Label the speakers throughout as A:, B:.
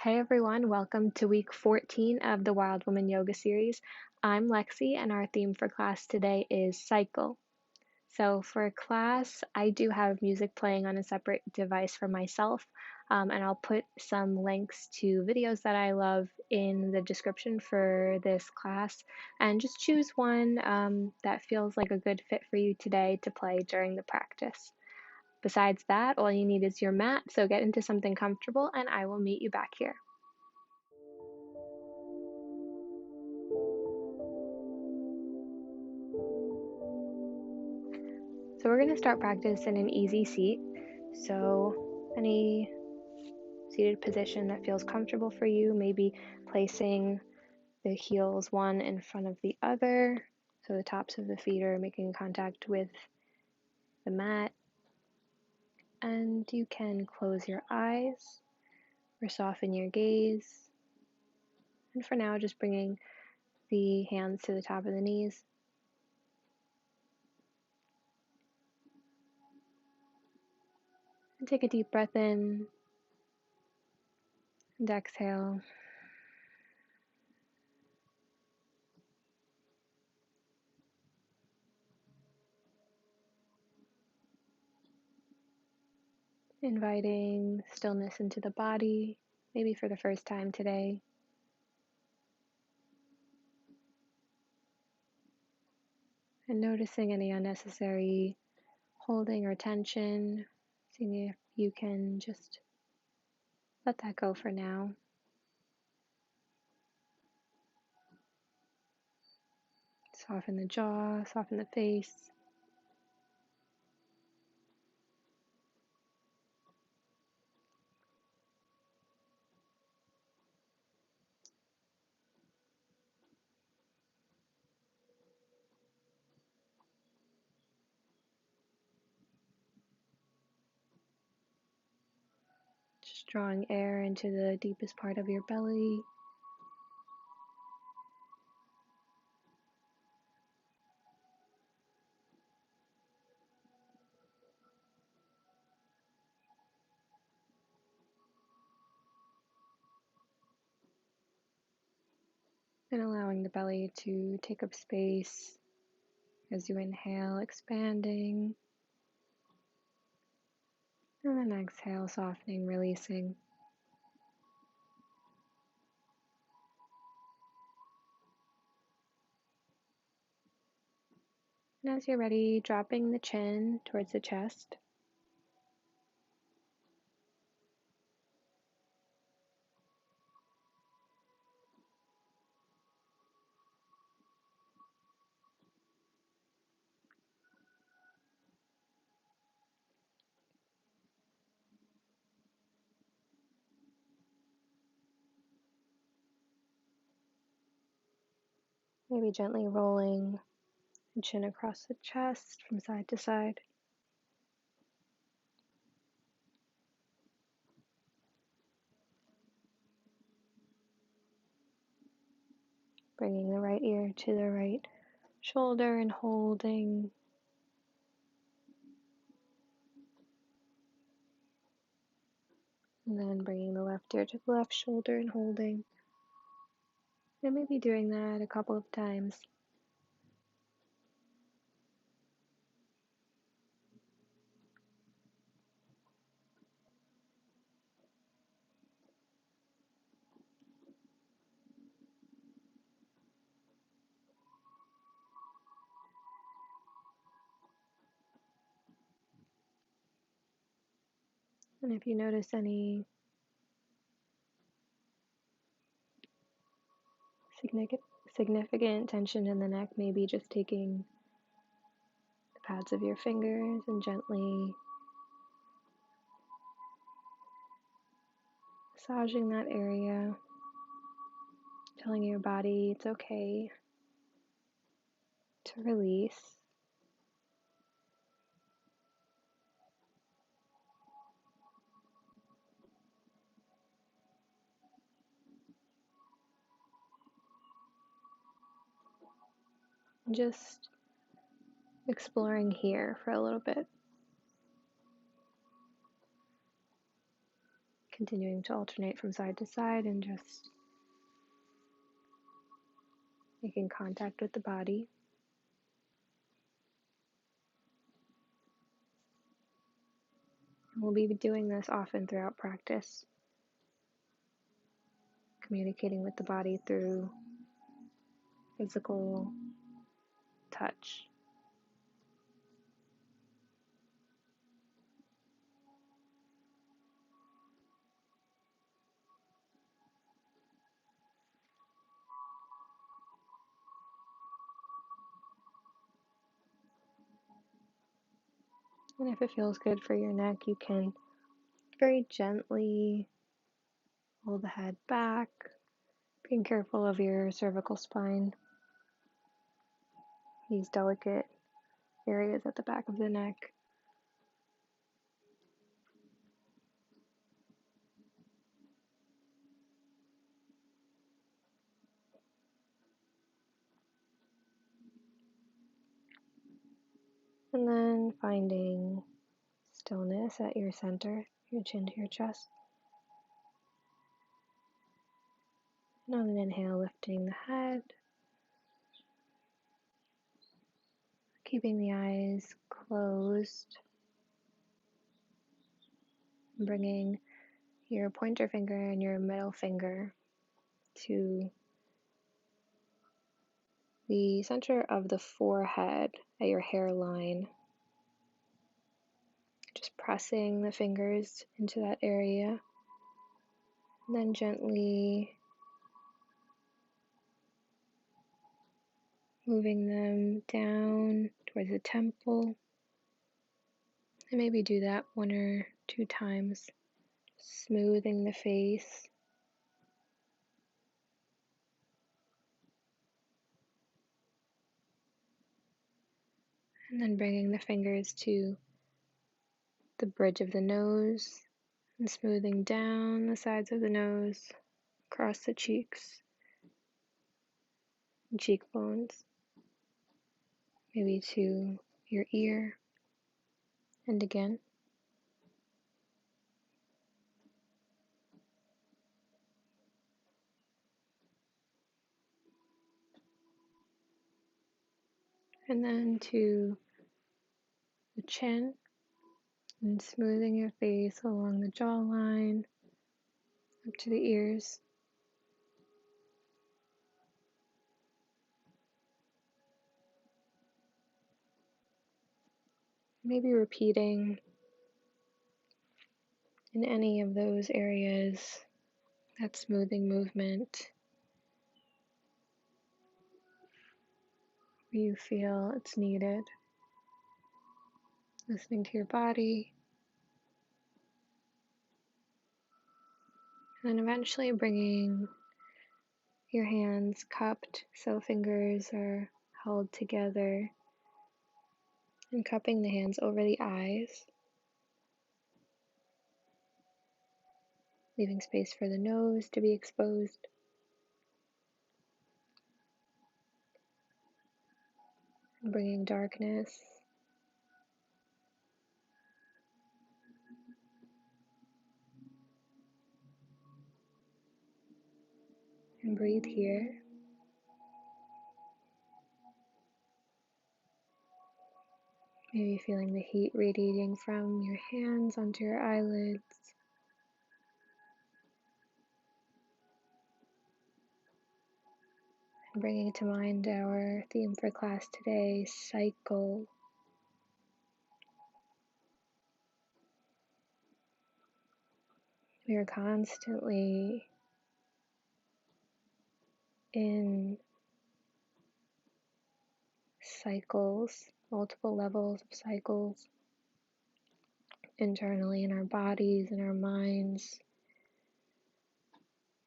A: Hey everyone, welcome to week 14 of the Wild Woman Yoga series. I'm Lexi, and our theme for class today is cycle. So, for class, I do have music playing on a separate device for myself, and I'll put some links to videos that I love in the description for this class. And just choose one that feels like a good fit for you today to play during the practice. Besides that, all you need is your mat, so get into something comfortable, and I will meet you back here. So we're going to start practice in an easy seat. So any seated position that feels comfortable for you, maybe placing the heels one in front of the other, so the tops of the feet are making contact with the mat. And you can close your eyes or soften your gaze. And for now, just bringing the hands to the top of the knees. And take a deep breath in and exhale. Inviting stillness into the body, maybe for the first time today. And noticing any unnecessary holding or tension, seeing if you can just let that go for now. Soften the jaw, soften the face. Just drawing air into the deepest part of your belly. And allowing the belly to take up space as you inhale, expanding. And then exhale, softening, releasing. And as you're ready, dropping the chin towards the chest. Maybe gently rolling the chin across the chest from side to side. Bringing the right ear to the right shoulder and holding. And then bringing the left ear to the left shoulder and holding. And maybe doing that a couple of times. And if you notice any significant tension in the neck, maybe just taking the pads of your fingers and gently massaging that area, telling your body it's okay to release. Just exploring here for a little bit. continuing to alternate from side to side and just making contact with the body. And we'll be doing this often throughout practice, communicating with the body through physical touch. And if it feels good for your neck, you can very gently hold the head back, being careful of your cervical spine, these delicate areas at the back of the neck. And then finding stillness at your center, your chin to your chest. And on an inhale, lifting the head, keeping the eyes closed, bringing your pointer finger and your middle finger to the center of the forehead at your hairline. Just pressing the fingers into that area, and then gently moving them down towards the temple. And maybe do that 1 or 2 times, smoothing the face. And then bringing the fingers to the bridge of the nose and smoothing down the sides of the nose, across the cheeks and cheekbones, maybe to your ear, and again. And then to the chin, and smoothing your face along the jawline, up to the ears. Maybe repeating in any of those areas that smoothing movement where you feel it's needed. Listening to your body. And then eventually bringing your hands cupped so fingers are held together, and cupping the hands over the eyes, leaving space for the nose to be exposed. And bringing darkness and breathe here. Maybe feeling the heat radiating from your hands onto your eyelids. And bringing to mind our theme for class today, cycle. We are constantly in cycles, multiple levels of cycles, internally in our bodies, in our minds,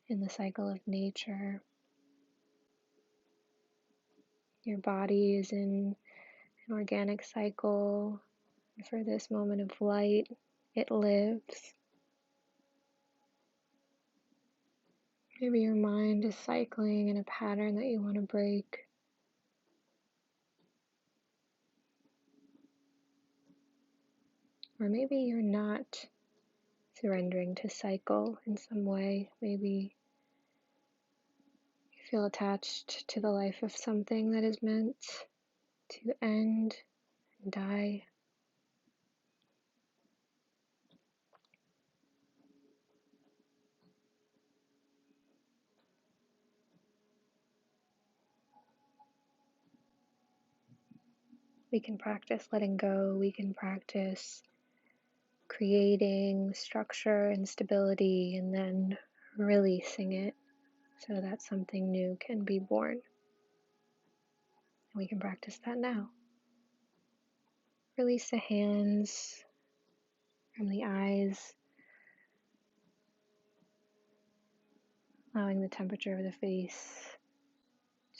A: in the cycle of nature. Your body is in an organic cycle, and for this moment of light, it lives. Maybe your mind is cycling in a pattern that you want to break. Or maybe you're not surrendering to cycle in some way. Maybe you feel attached to the life of something that is meant to end and die. We can practice letting go. We can practice creating structure and stability and then releasing it so that something new can be born. We can practice that now. Release the hands from the eyes, allowing the temperature of the face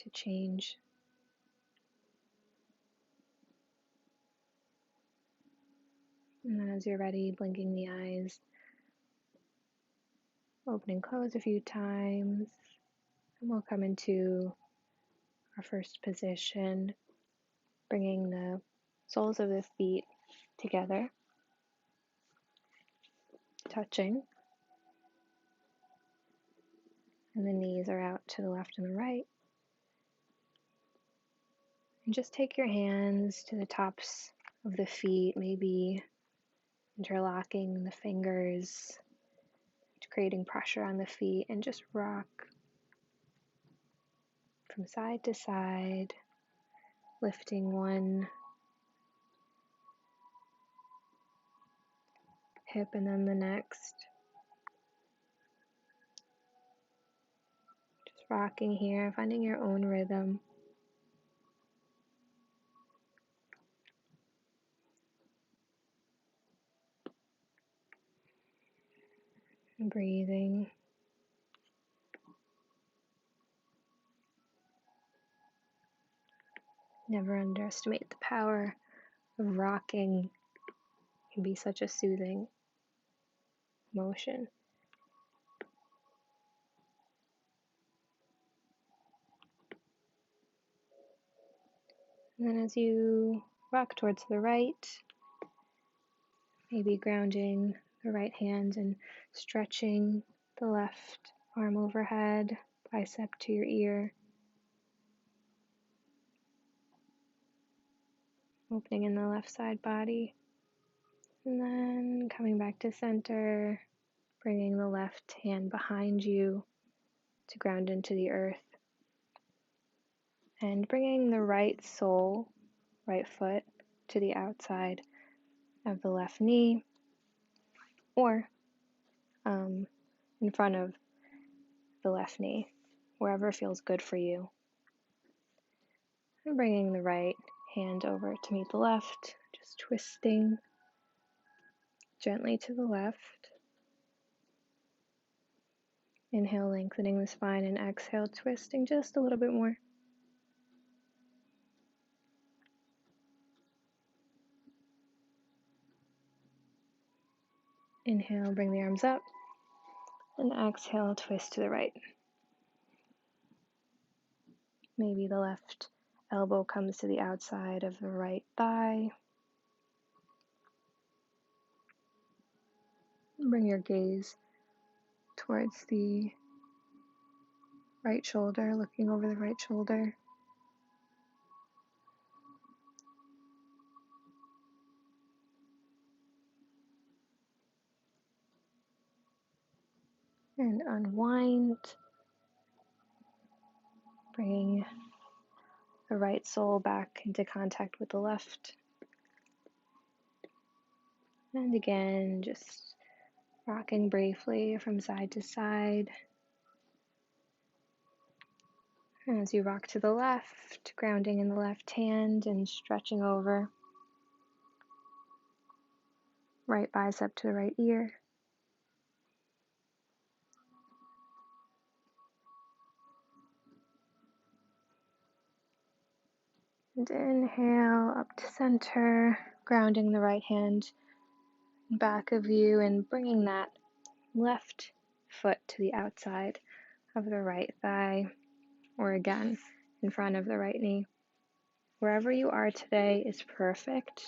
A: to change. And then as you're ready, blinking the eyes, open and close a few times, and we'll come into our first position, bringing the soles of the feet together, touching, and the knees are out to the left and the right. And just take your hands to the tops of the feet, maybe interlocking the fingers, creating pressure on the feet, and just rock from side to side, lifting one hip and then the next. Just rocking here, finding your own rhythm. And breathing. Never underestimate the power of rocking. It can be such a soothing motion. And then as you rock towards the right, maybe grounding the right hand and stretching the left arm overhead, bicep to your ear, opening in the left side body, and then coming back to center, bringing the left hand behind you to ground into the earth, and bringing the right sole, right foot, to the outside of the left knee, or in front of the left knee, wherever feels good for you. And bringing the right hand over to meet the left, just twisting gently to the left. Inhale, lengthening the spine, and exhale, twisting just a little bit more. Inhale, bring the arms up, and exhale, twist to the right. Maybe the left elbow comes to the outside of the right thigh. Bring your gaze towards the right shoulder, looking over the right shoulder. And unwind, bringing the right sole back into contact with the left. And again, just rocking briefly from side to side. And as you rock to the left, grounding in the left hand and stretching over. Right bicep to the right ear. And inhale up to center, grounding the right hand back of you and bringing that left foot to the outside of the right thigh, or again, in front of the right knee. Wherever you are today is perfect.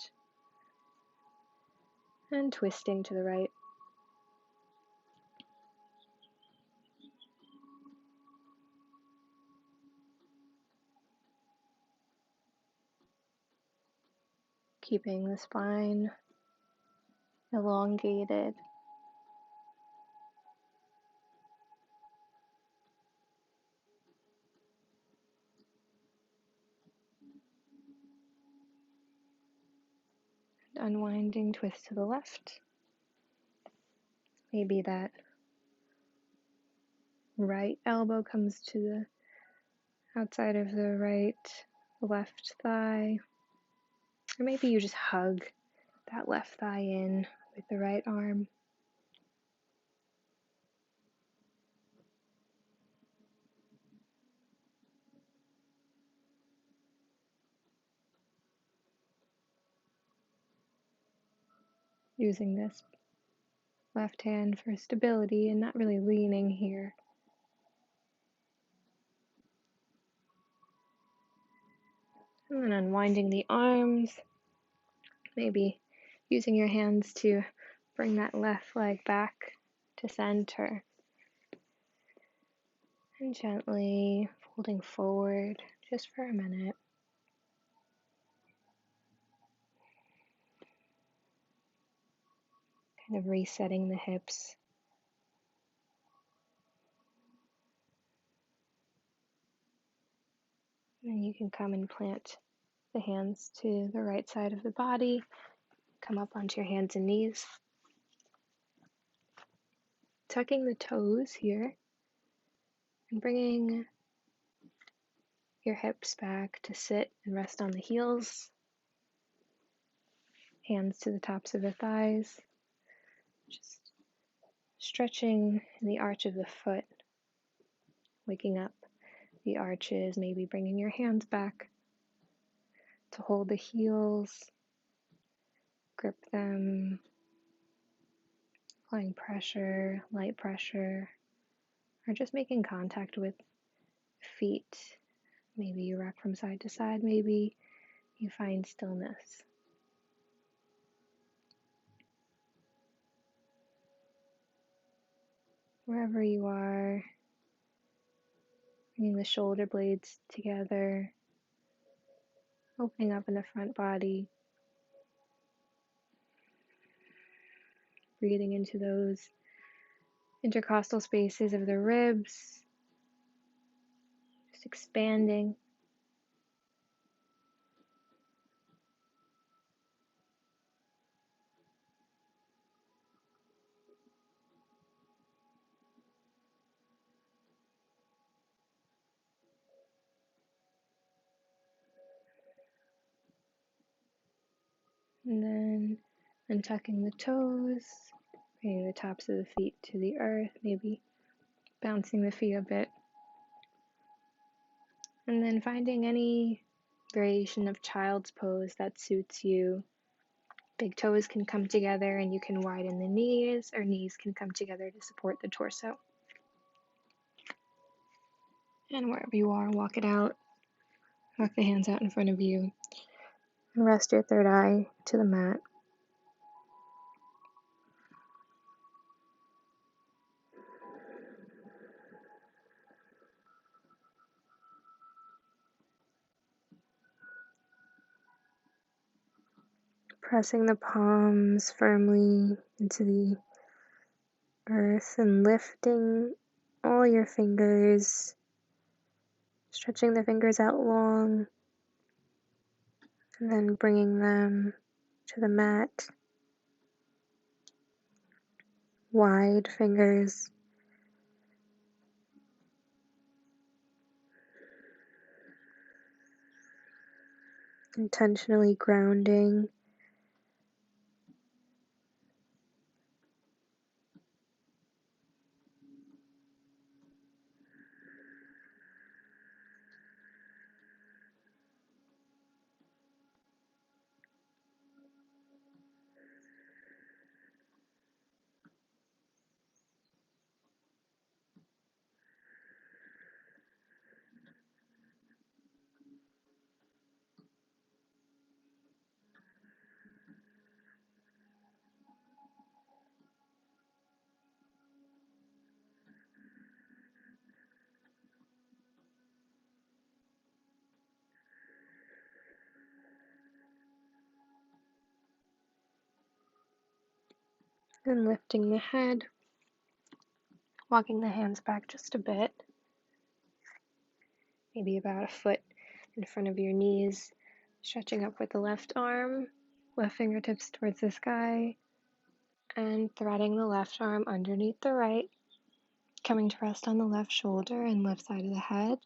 A: And twisting to the right. keeping the spine elongated. Unwinding, twist to the left. Maybe that right elbow comes to the outside of the left thigh. Or maybe you just hug that left thigh in with the right arm. Using this left hand for stability and not really leaning here. And then unwinding the arms, maybe using your hands to bring that left leg back to center. And gently folding forward just for a minute. Kind of resetting the hips. And you can come and plant the hands to the right side of the body. Come up onto your hands and knees. Tucking the toes here and bringing your hips back to sit and rest on the heels. Hands to the tops of the thighs. Just stretching in the arch of the foot. Waking up the arches, maybe bringing your hands back to hold the heels. Grip them. Applying pressure, light pressure, or just making contact with feet. Maybe you rock from side to side, maybe you find stillness. Wherever you are, bringing the shoulder blades together, opening up in the front body, breathing into those intercostal spaces of the ribs, just expanding. And then untucking the toes, bringing the tops of the feet to the earth, maybe bouncing the feet a bit. And then finding any variation of child's pose that suits you. Big toes can come together and you can widen the knees, or knees can come together to support the torso. And wherever you are, walk it out. Walk the hands out in front of you. And rest your third eye to the mat. Pressing the palms firmly into the earth and lifting all your fingers, stretching the fingers out long, and then bringing them to the mat. Wide fingers. Intentionally grounding. And lifting the head, walking the hands back just a bit, maybe about a foot in front of your knees, stretching up with the left arm, left fingertips towards the sky, and threading the left arm underneath the right, coming to rest on the left shoulder and left side of the head.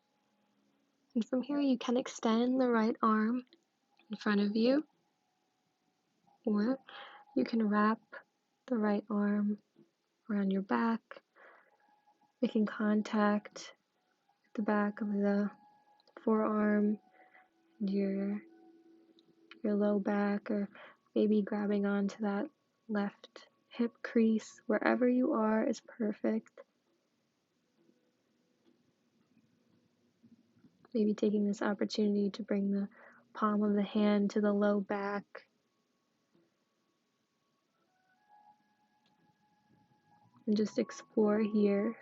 A: And from here you can extend the right arm in front of you, or you can wrap the right arm around your back, making contact with the back of the forearm, your low back, or maybe grabbing onto that left hip crease. Wherever you are is perfect. Maybe taking this opportunity to bring the palm of the hand to the low back. And just explore here.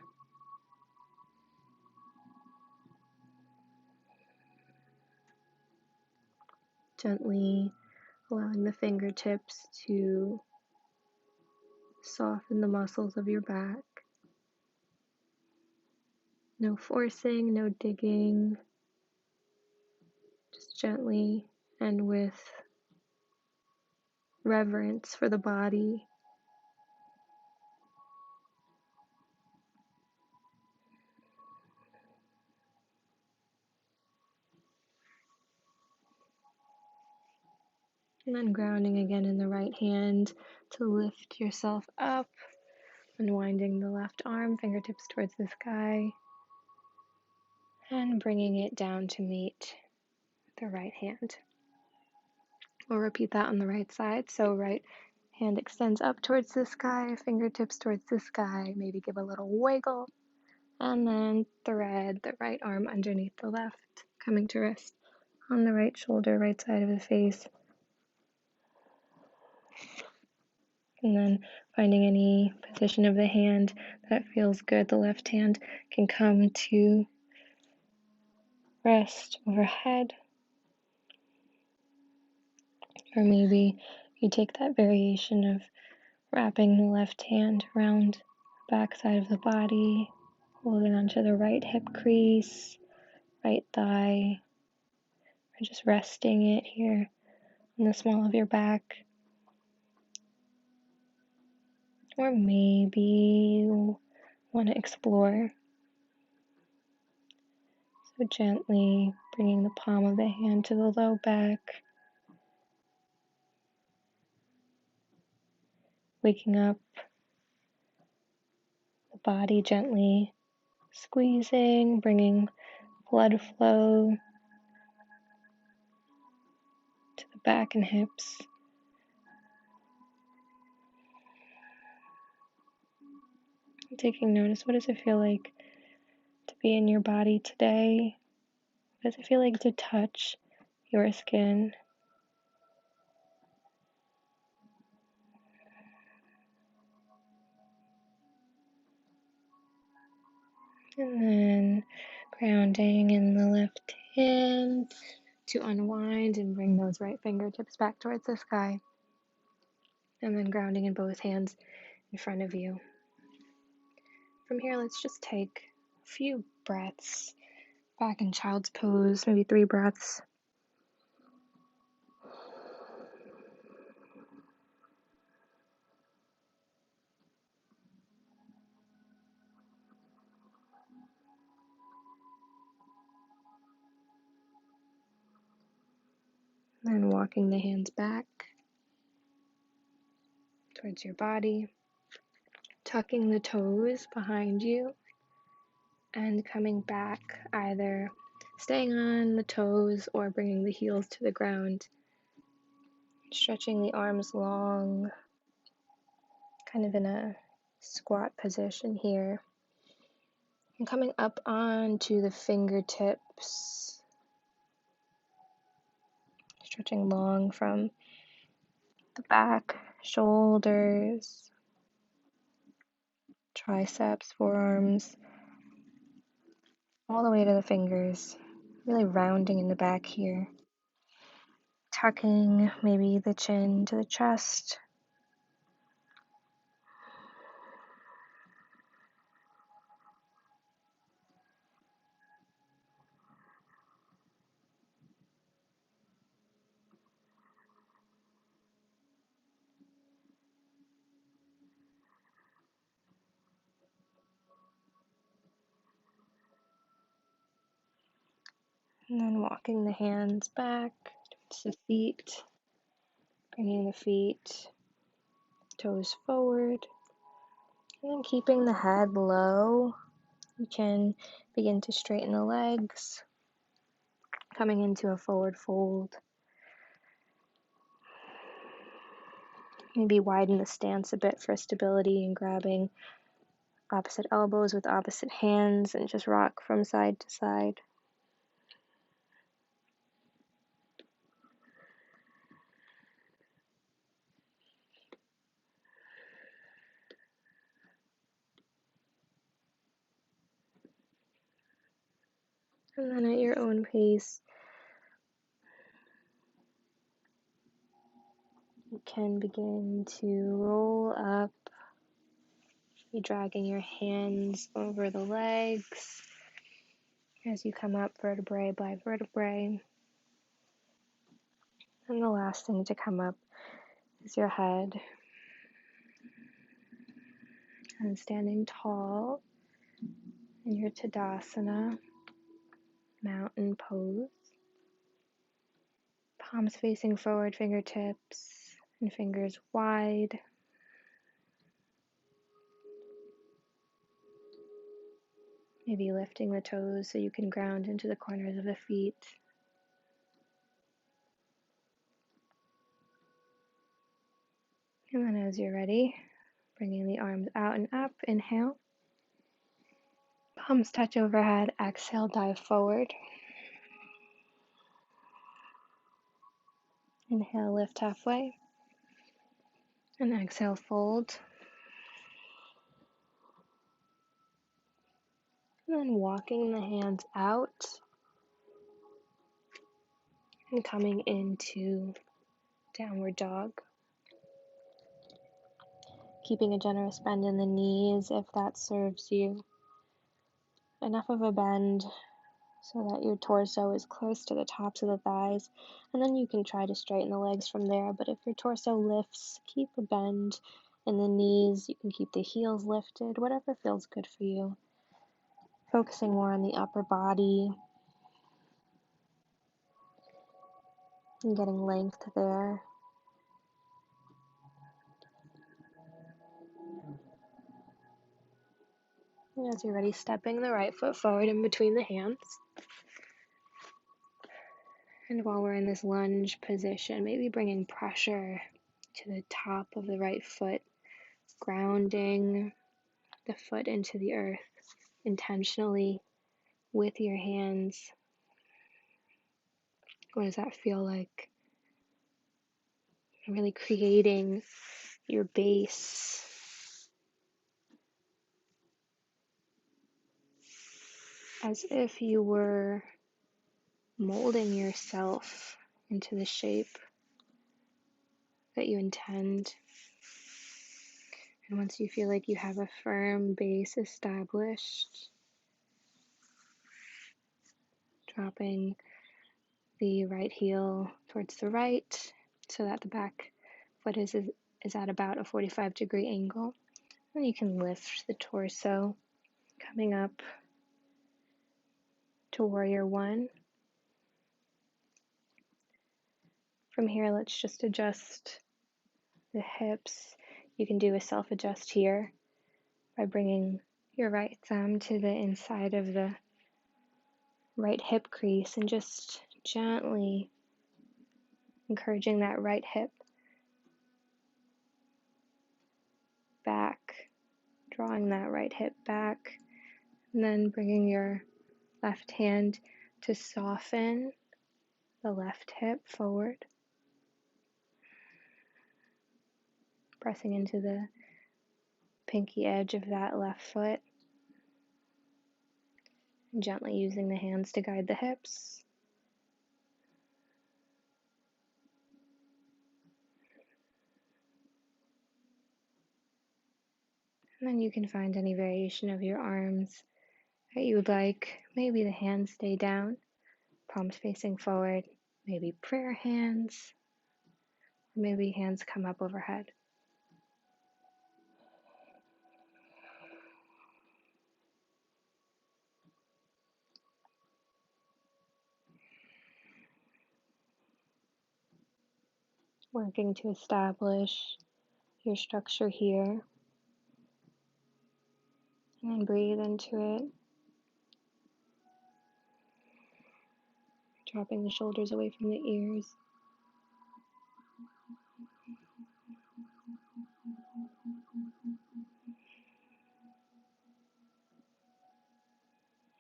A: Gently allowing the fingertips to soften the muscles of your back. No forcing, no digging. Just gently and with reverence for the body. And then grounding again in the right hand to lift yourself up, unwinding the left arm, fingertips towards the sky, and bringing it down to meet the right hand. We'll repeat that on the right side. So right hand extends up towards the sky, fingertips towards the sky, maybe give a little wiggle, and then thread the right arm underneath the left, coming to rest on the right shoulder, right side of the face. And then finding any position of the hand that feels good. The left hand can come to rest overhead. Or maybe you take that variation of wrapping the left hand around the back side of the body, holding onto the right hip crease, right thigh, or just resting it here in the small of your back. Or maybe you want to explore. So gently bringing the palm of the hand to the low back, waking up the body, gently squeezing, bringing blood flow to the back and hips. Taking notice, what does it feel like to be in your body today? What does it feel like to touch your skin? And then grounding in the left hand to unwind and bring those right fingertips back towards the sky. And then grounding in both hands in front of you. From here, let's just take a few breaths back in child's pose, maybe 3 breaths. Then walking the hands back towards your body, tucking the toes behind you, and coming back, either staying on the toes or bringing the heels to the ground. Stretching the arms long, kind of in a squat position here. And coming up onto the fingertips, stretching long from the back, shoulders, triceps, forearms, all the way to the fingers, really rounding in the back here. Tucking maybe the chin to the chest, And then walking the hands back towards the feet, bringing the feet, toes forward, and then keeping the head low. You can begin to straighten the legs, coming into a forward fold. Maybe widen the stance a bit for stability and grabbing opposite elbows with opposite hands and just rock from side to side. And then at your own pace, you can begin to roll up, be dragging your hands over the legs as you come up vertebrae by vertebrae. And the last thing to come up is your head. And standing tall in your Tadasana, mountain pose. Palms facing forward, fingertips and fingers wide. Maybe lifting the toes so you can ground into the corners of the feet. And then as you're ready, bringing the arms out and up, inhale. Palms touch overhead, exhale, dive forward. Inhale, lift halfway. And exhale, fold. And then walking the hands out and coming into downward dog. Keeping a generous bend in the knees if that serves you. Enough of a bend so that your torso is close to the tops of the thighs, and then you can try to straighten the legs from there. But if your torso lifts, keep a bend in the knees. You can keep the heels lifted, whatever feels good for you. Focusing more on the upper body and getting length there. And as you're ready, stepping the right foot forward in between the hands. And while we're in this lunge position, maybe bringing pressure to the top of the right foot, grounding the foot into the earth intentionally with your hands. What does that feel like? Really creating your base. As if you were molding yourself into the shape that you intend. And once you feel like you have a firm base established, dropping the right heel towards the right so that the back foot is at about a 45-degree angle. And you can lift the torso, coming up to warrior one. From here, let's just adjust the hips. You can do a self-adjust here by bringing your right thumb to the inside of the right hip crease and just gently encouraging that right hip back, drawing that right hip back, and then bringing your left hand to soften the left hip forward, pressing into the pinky edge of that left foot, and gently using the hands to guide the hips. And then you can find any variation of your arms that you would like. Maybe the hands stay down, palms facing forward, maybe prayer hands, or maybe hands come up overhead. working to establish your structure here, and then breathe into it, dropping the shoulders away from the ears.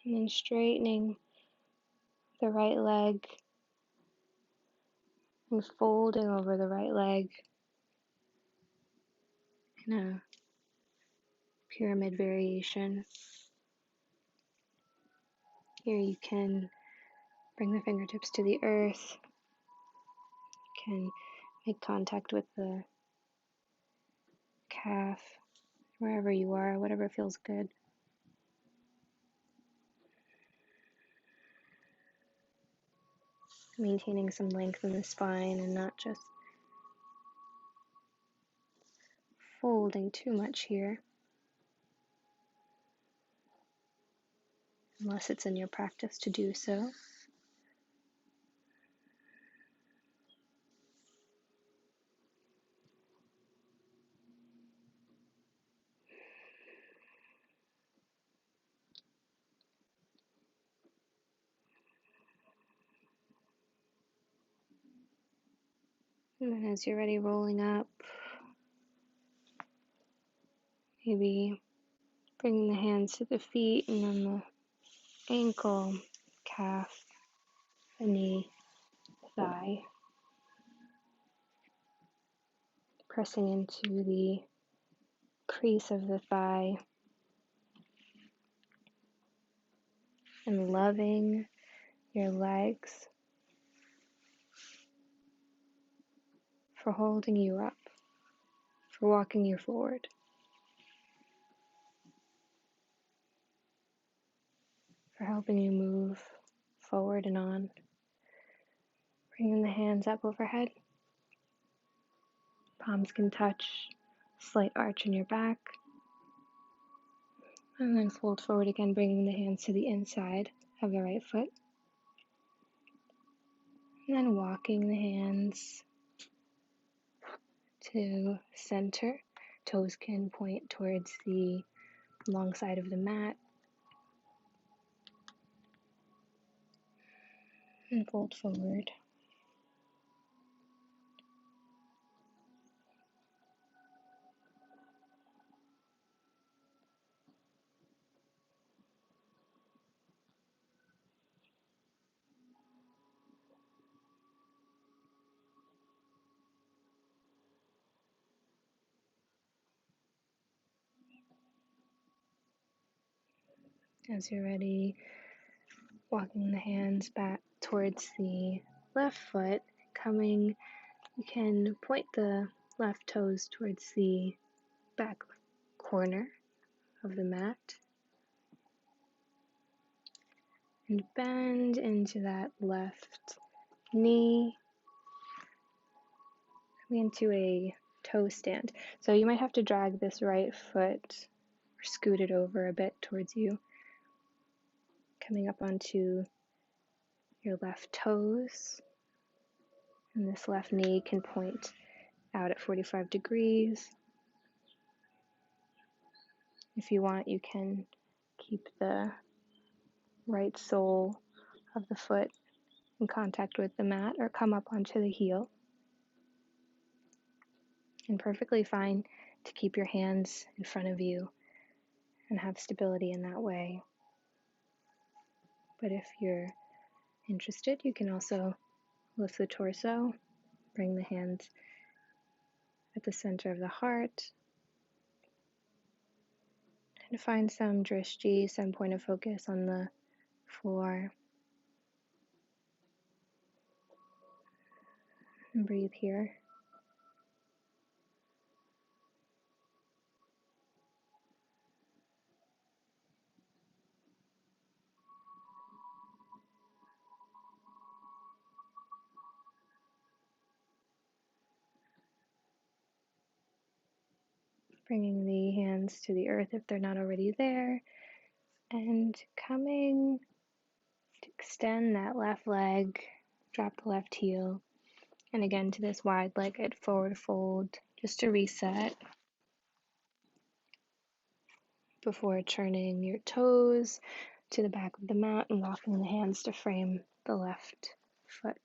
A: And then straightening the right leg and folding over the right leg in a pyramid variation. Here you can bring the fingertips to the earth, you can make contact with the calf, wherever you are, whatever feels good. Maintaining some length in the spine and not just folding too much here, unless it's in your practice to do so. And then as you're ready, rolling up, maybe bringing the hands to the feet and then the ankle, calf, the knee, thigh. Pressing into the crease of the thigh and loving your legs for holding you up, for walking you forward, for helping you move forward and on. Bringing the hands up overhead. Palms can touch, slight arch in your back. And then fold forward again, bringing the hands to the inside of the right foot. And then walking the hands to center. Toes can point towards the long side of the mat. And fold forward. As you're ready, walking the hands back towards the left foot, you can point the left toes towards the back corner of the mat and bend into that left knee, coming into a toe stand. So you might have to drag this right foot or scoot it over a bit towards you, coming up onto your left toes, and this left knee can point out at 45 degrees. If you want, you can keep the right sole of the foot in contact with the mat or come up onto the heel. And perfectly fine to keep your hands in front of you and have stability in that way. But if you're interested, you can also lift the torso, bring the hands at the center of the heart, and find some drishti, some point of focus on the floor. And breathe here. Bringing the hands to the earth if they're not already there, and coming to extend that left leg, drop the left heel, And again to this wide-legged forward fold, just to reset before turning your toes to the back of the mat and walking the hands to frame the left foot.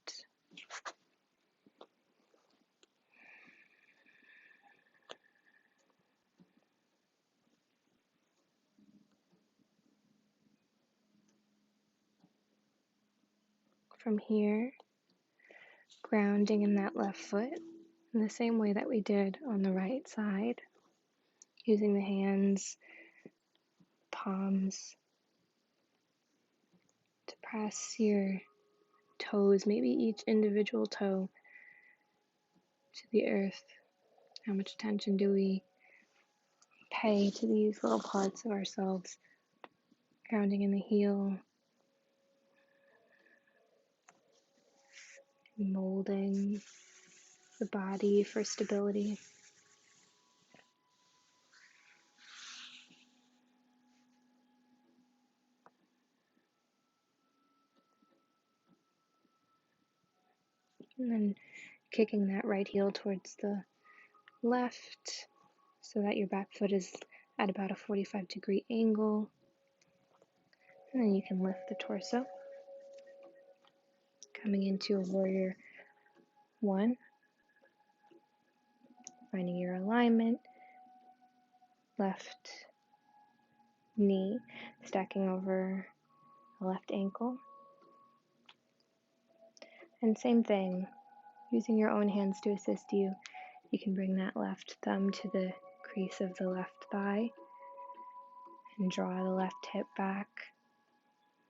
A: From here, grounding in that left foot in the same way that we did on the right side, using the hands, palms to press your toes, maybe each individual toe to the earth. How much attention do we pay to these little parts of ourselves? Grounding in the heel, molding the body for stability. And then kicking that right heel towards the left so that your back foot is at about a 45-degree angle. And then you can lift the torso, coming into a warrior one, finding your alignment, left knee stacking over the left ankle. And same thing, using your own hands to assist you, you can bring that left thumb to the crease of the left thigh and draw the left hip back,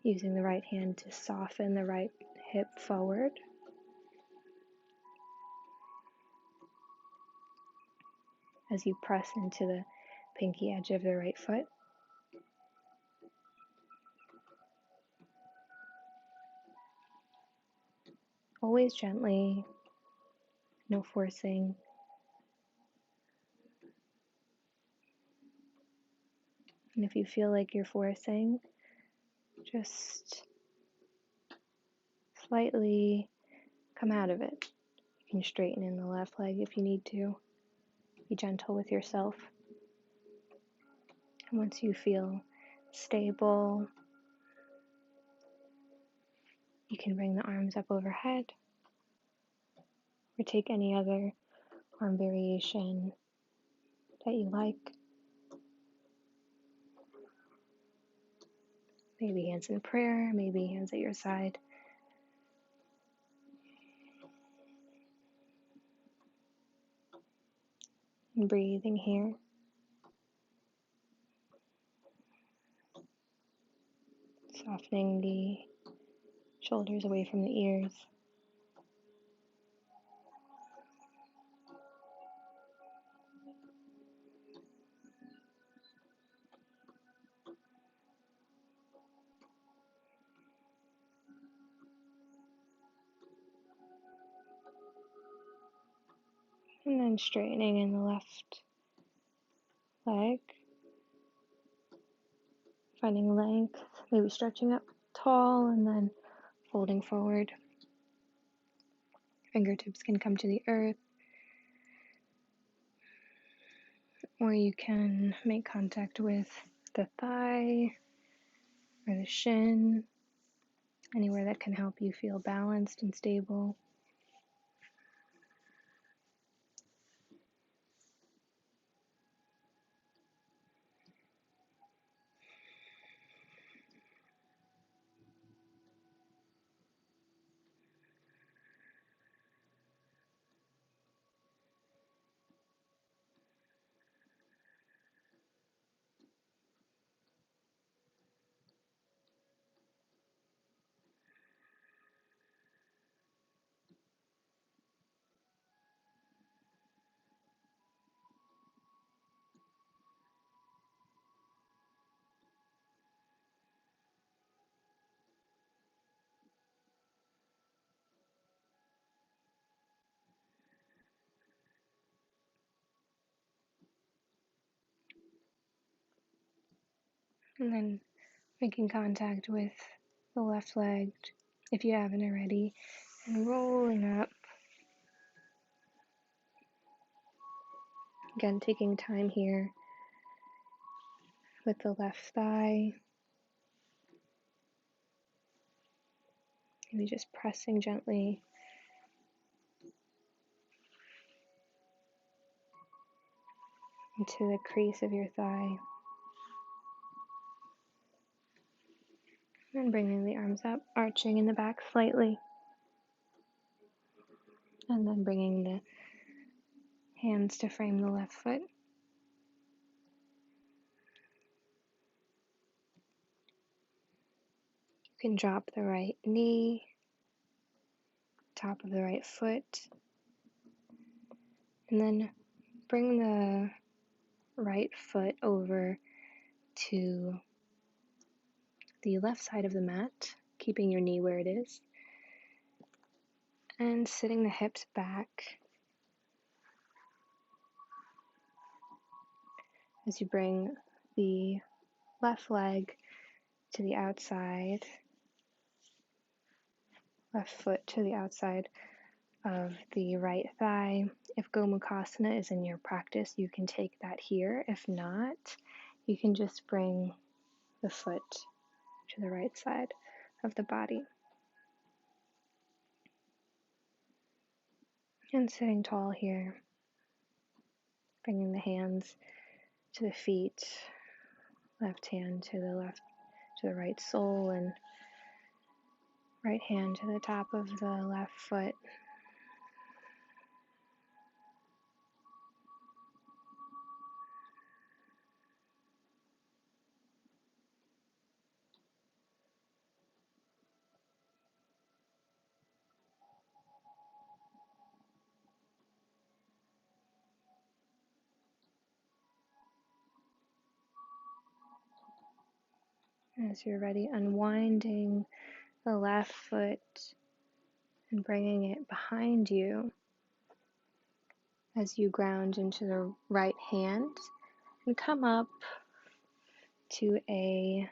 A: using the right hand to soften the right hip forward. As you press into the pinky edge of the right foot. Always gently, no forcing. And if you feel like you're forcing, just slightly come out of it. You can straighten in the left leg if you need to. Be gentle with yourself. And once you feel stable, you can bring the arms up overhead or take any other arm variation that you like. Maybe hands in prayer, maybe hands at your side. And breathing here. Softening the shoulders away from the ears. And then straightening in the left leg. Finding length, maybe stretching up tall and then folding forward. Fingertips can come to the earth, or you can make contact with the thigh or the shin, anywhere that can help you feel balanced and stable. And then making contact with the left leg, if you haven't already, and rolling up Again, taking time here with the left thigh. Maybe just pressing gently into the crease of your thigh. And bringing the arms up, arching in the back slightly. And then bringing the hands to frame the left foot. You can drop the right knee, top of the right foot, and then bring the right foot over to the left side of the mat, keeping your knee where it is, and sitting the hips back as you bring the left leg to the outside, left foot to the outside of the right thigh. If Gomukhasana is in your practice, you can take that here. If not, you can just bring the foot to the right side of the body. And sitting tall here, bringing the hands to the feet, left hand to the right sole, and right hand to the top of the left foot. As you're ready, unwinding the left foot and bringing it behind you as you ground into the right hand and come up to a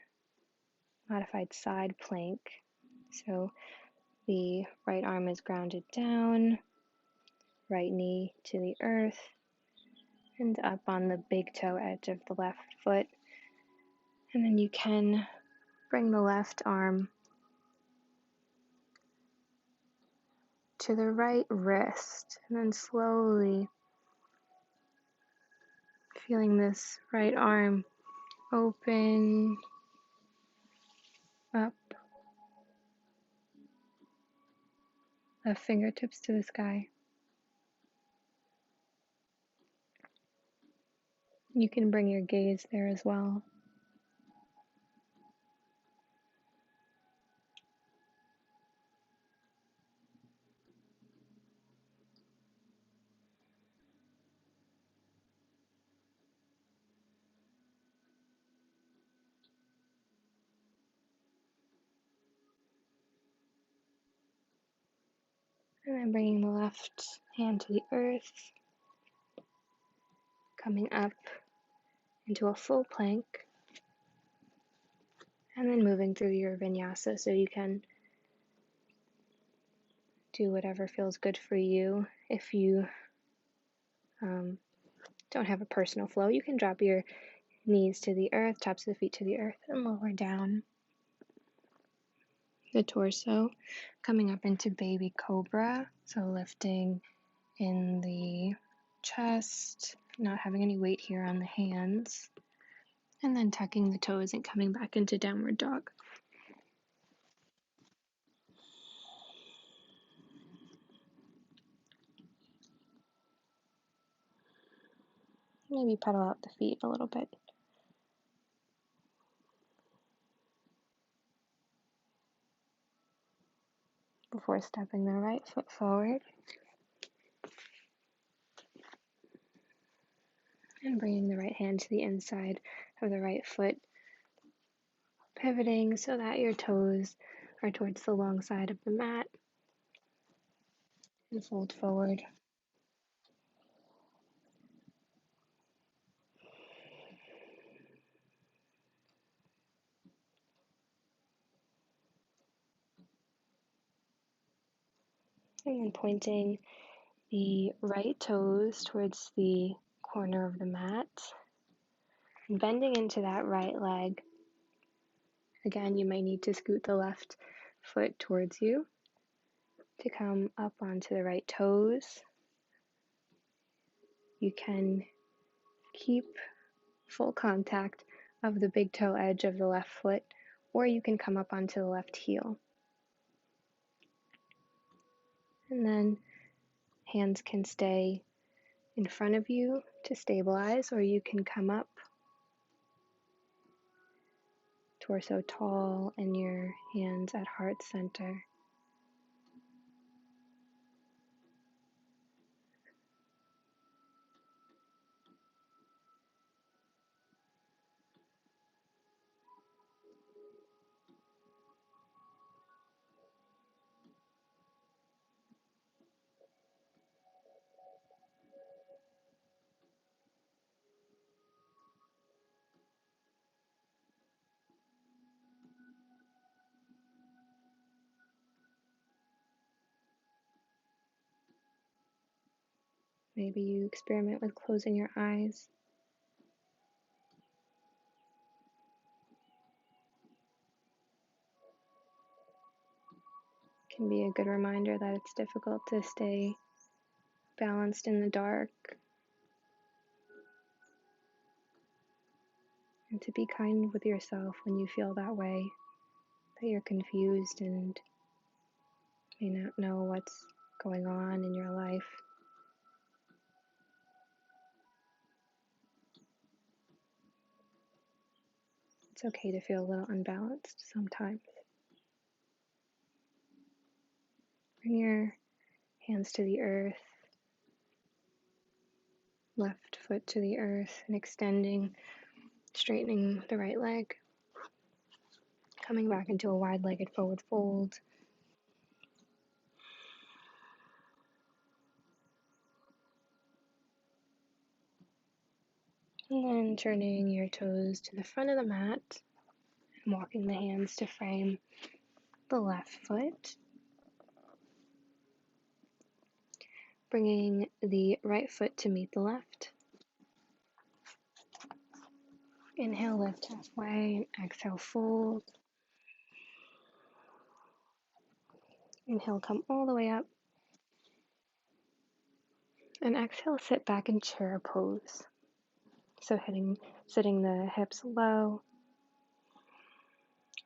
A: modified side plank. So the right arm is grounded down, right knee to the earth, and up on the big toe edge of the left foot. And then you can bring the left arm to the right wrist, and then slowly feeling this right arm open up, left fingertips to the sky. You can bring your gaze there as well. And then bringing the left hand to the earth, coming up into a full plank, and then moving through your vinyasa, so you can do whatever feels good for you. If you don't have a personal flow, you can drop your knees to the earth, tops of the feet to the earth, and lower down the torso, coming up into baby cobra, so lifting in the chest, not having any weight here on the hands, and then tucking the toes and coming back into downward dog. Maybe pedal out the feet a little bit. Before stepping the right foot forward and bringing the right hand to the inside of the right foot, pivoting so that your toes are towards the long side of the mat, and fold forward. And then pointing the right toes towards the corner of the mat. And bending into that right leg. Again, you may need to scoot the left foot towards you to come up onto the right toes. You can keep full contact of the big toe edge of the left foot, or you can come up onto the left heel. And then hands can stay in front of you to stabilize, or you can come up torso tall and your hands at heart center. Maybe you experiment with closing your eyes. It can be a good reminder that it's difficult to stay balanced in the dark, and to be kind with yourself when you feel that way, that you're confused and may not know what's going on in your life. It's okay to feel a little unbalanced sometimes. Bring your hands to the earth, left foot to the earth, and extending, straightening the right leg, coming back into a wide-legged forward fold. And then turning your toes to the front of the mat and walking the hands to frame the left foot. Bringing the right foot to meet the left. Inhale, lift halfway, and exhale, fold. Inhale, come all the way up. And exhale, sit back in chair pose. So sitting the hips low.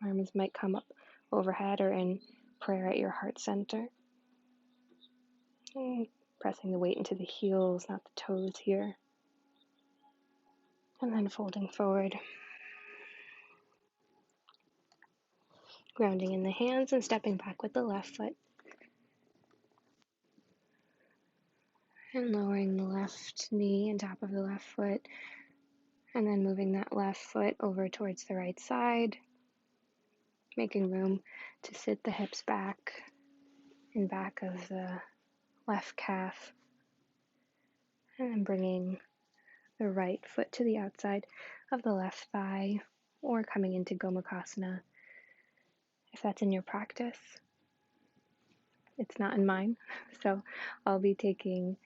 A: Arms might come up overhead or in prayer at your heart center. And pressing the weight into the heels, not the toes here. And then folding forward. Grounding in the hands and stepping back with the left foot. And lowering the left knee and top of the left foot. And then moving that left foot over towards the right side. Making room to sit the hips back in back of the left calf. And then bringing the right foot to the outside of the left thigh, or coming into Gomukhasana if that's in your practice. It's not in mine, so I'll be taking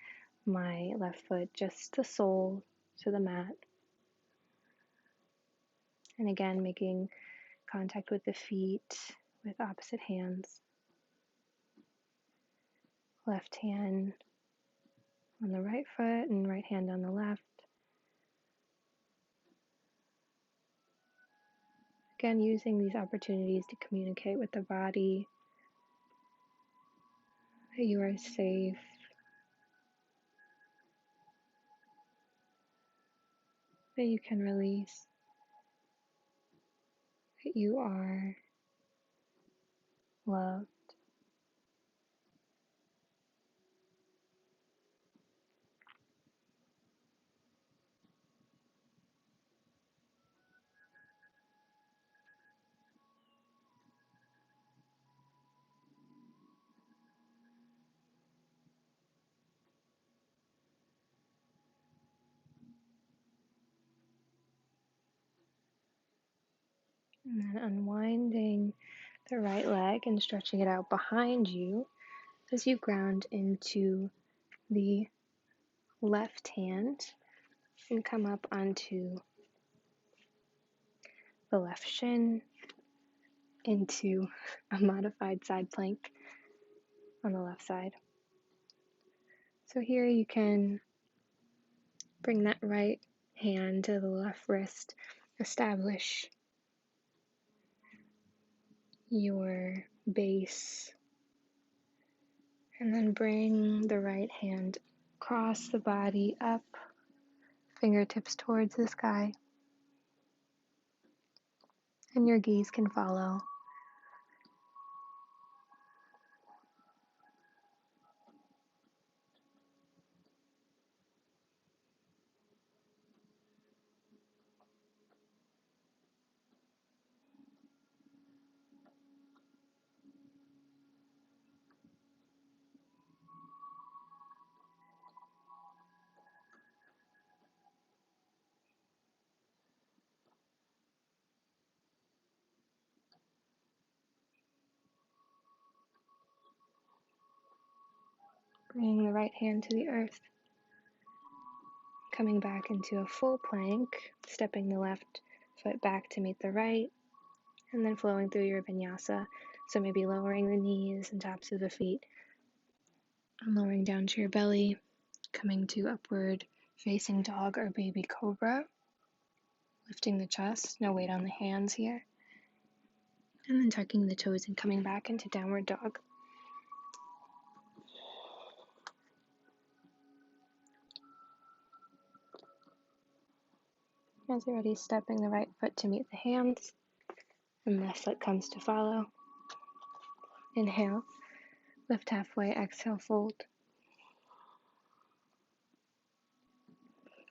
A: my left foot just the sole to the mat. And again, making contact with the feet with opposite hands. Left hand on the right foot and right hand on the left. Again, using these opportunities to communicate with the body that you are safe, that you can release, that you are loved. And then unwinding the right leg and stretching it out behind you as you ground into the left hand and come up onto the left shin into a modified side plank on the left side. So here you can bring that right hand to the left wrist, establish your base, and then bring the right hand across the body up, fingertips towards the sky, and your gaze can follow. Bringing the right hand to the earth, coming back into a full plank, stepping the left foot back to meet the right, and then flowing through your vinyasa. So maybe lowering the knees and tops of the feet, and lowering down to your belly, coming to upward facing dog or baby cobra, lifting the chest, no weight on the hands here, and then tucking the toes and coming back into downward dog. As you're ready, stepping the right foot to meet the hands, and left foot comes to follow. Inhale, lift halfway, exhale, fold.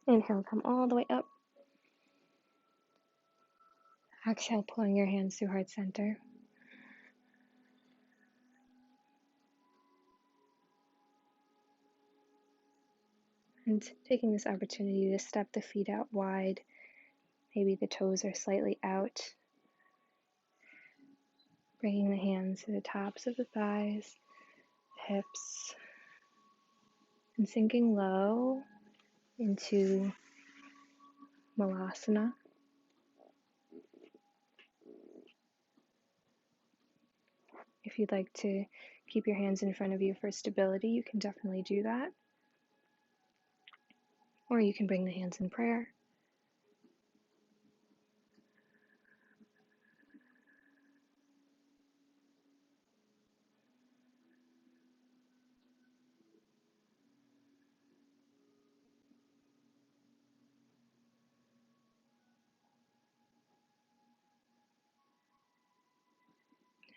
A: Inhale, come all the way up. Exhale, pulling your hands through heart center. And taking this opportunity to step the feet out wide. Maybe the toes are slightly out. Bringing the hands to the tops of the thighs, hips, and sinking low into Malasana. If you'd like to keep your hands in front of you for stability, you can definitely do that. Or you can bring the hands in prayer.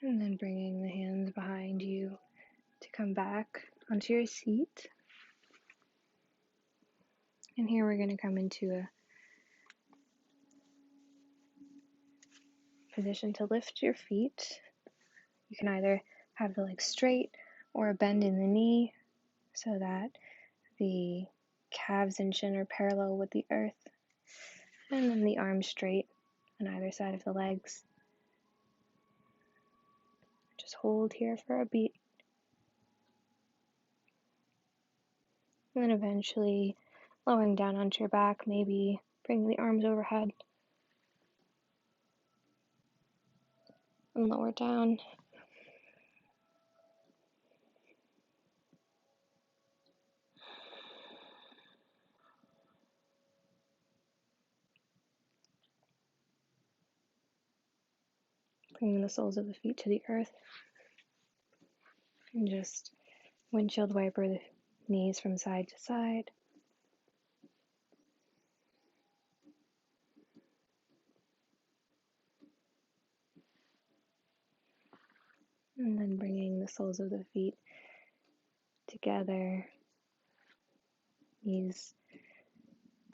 A: And then bringing the hands behind you to come back onto your seat. And here we're going to come into a position to lift your feet. You can either have the legs straight or a bend in the knee so that the calves and shin are parallel with the earth. And then the arms straight on either side of the legs. Just hold here for a beat. And then eventually lowering down onto your back, maybe bring the arms overhead and lower down. Bringing the soles of the feet to the earth. And just windshield wiper the knees from side to side. And then bringing the soles of the feet together, knees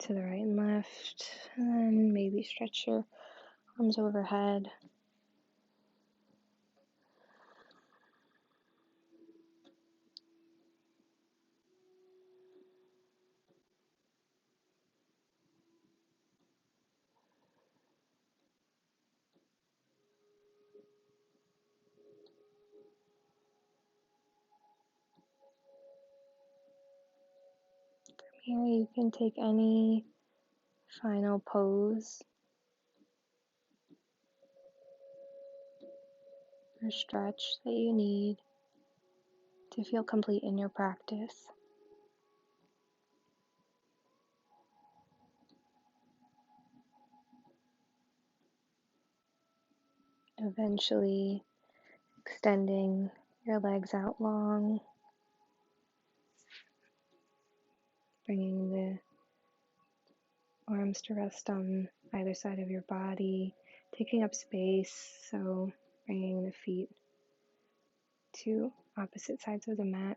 A: to the right and left, and then maybe stretch your arms overhead. Here you can take any final pose or stretch that you need to feel complete in your practice. Eventually extending your legs out long, bringing the arms to rest on either side of your body, taking up space, so bringing the feet to opposite sides of the mat.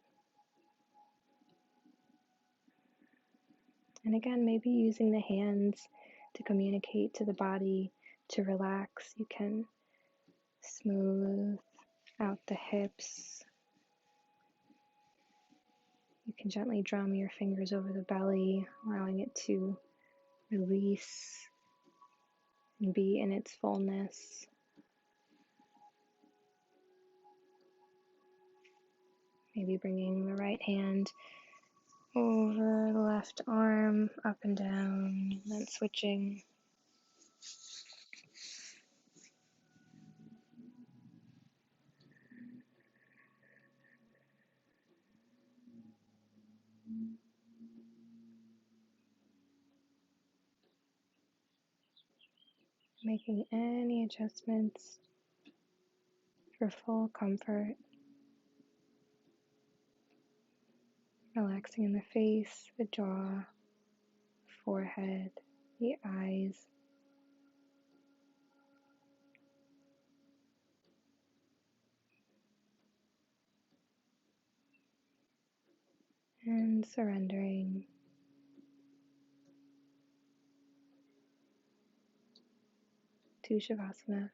A: And again, maybe using the hands to communicate to the body to relax. You can smooth out the hips. You can gently drum your fingers over the belly, allowing it to release and be in its fullness. Maybe bringing the right hand over the left arm, up and down, and then switching. Making any adjustments for full comfort. Relaxing in the face, the jaw, forehead, the eyes. And surrendering to Shavasana.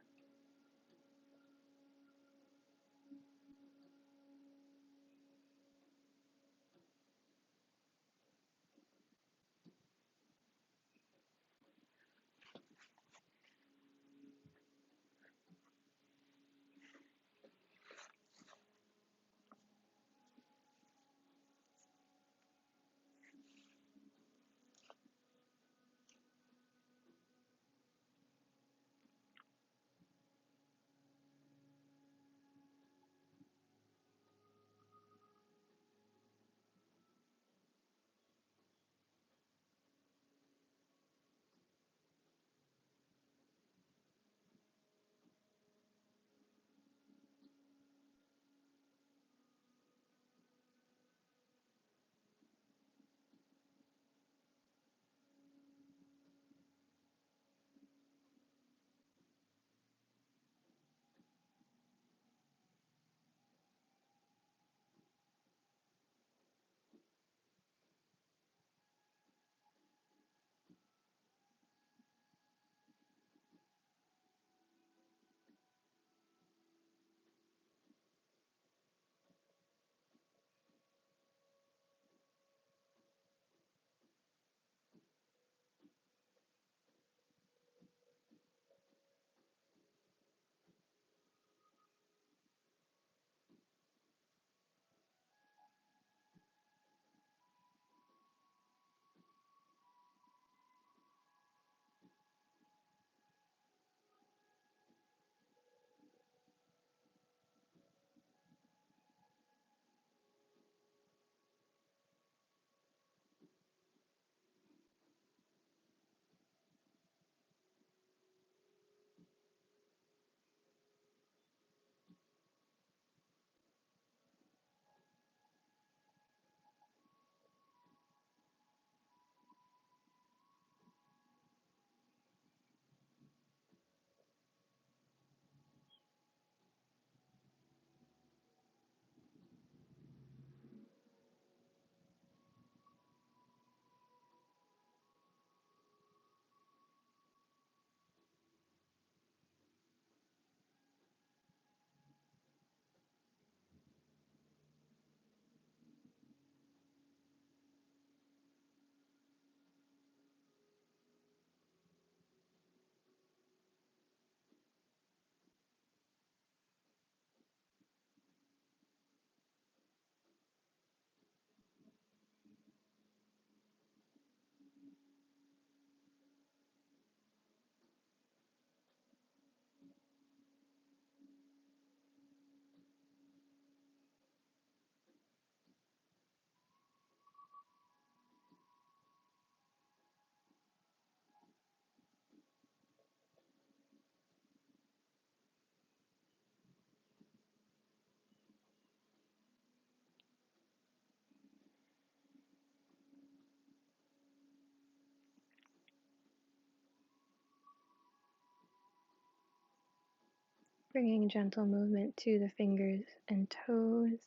A: Bringing gentle movement to the fingers and toes,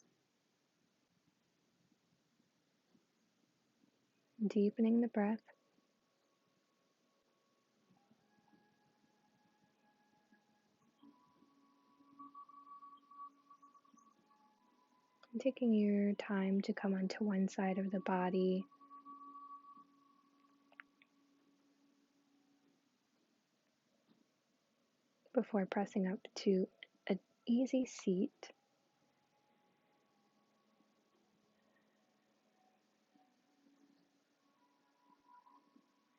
A: deepening the breath. And taking your time to come onto one side of the body, before pressing up to an easy seat.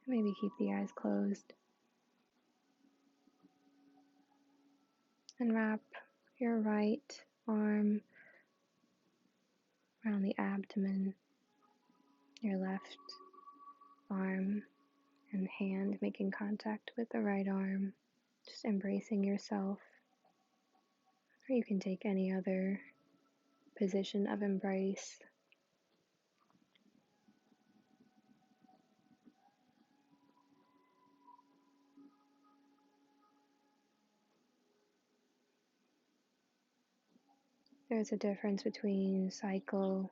A: Maybe keep the eyes closed. And wrap your right arm around the abdomen, your left arm and hand making contact with the right arm, just embracing yourself. Or you can take any other position of embrace. There's a difference between cycle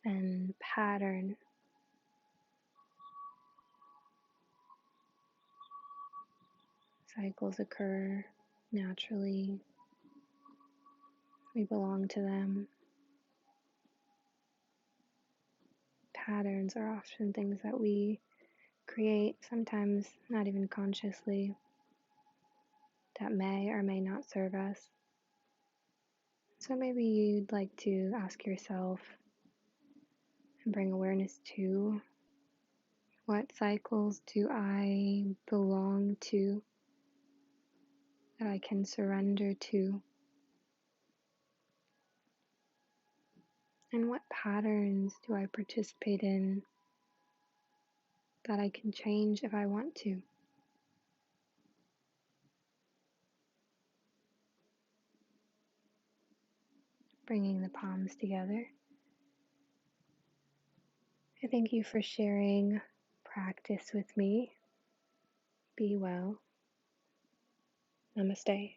A: and pattern. Cycles occur naturally. We belong to them. Patterns are often things that we create, sometimes not even consciously, that may or may not serve us. So maybe you'd like to ask yourself and bring awareness to, what cycles do I belong to, that I can surrender to? And what patterns do I participate in that I can change if I want to? Bringing the palms together. I thank you for sharing practice with me. Be well. Namaste.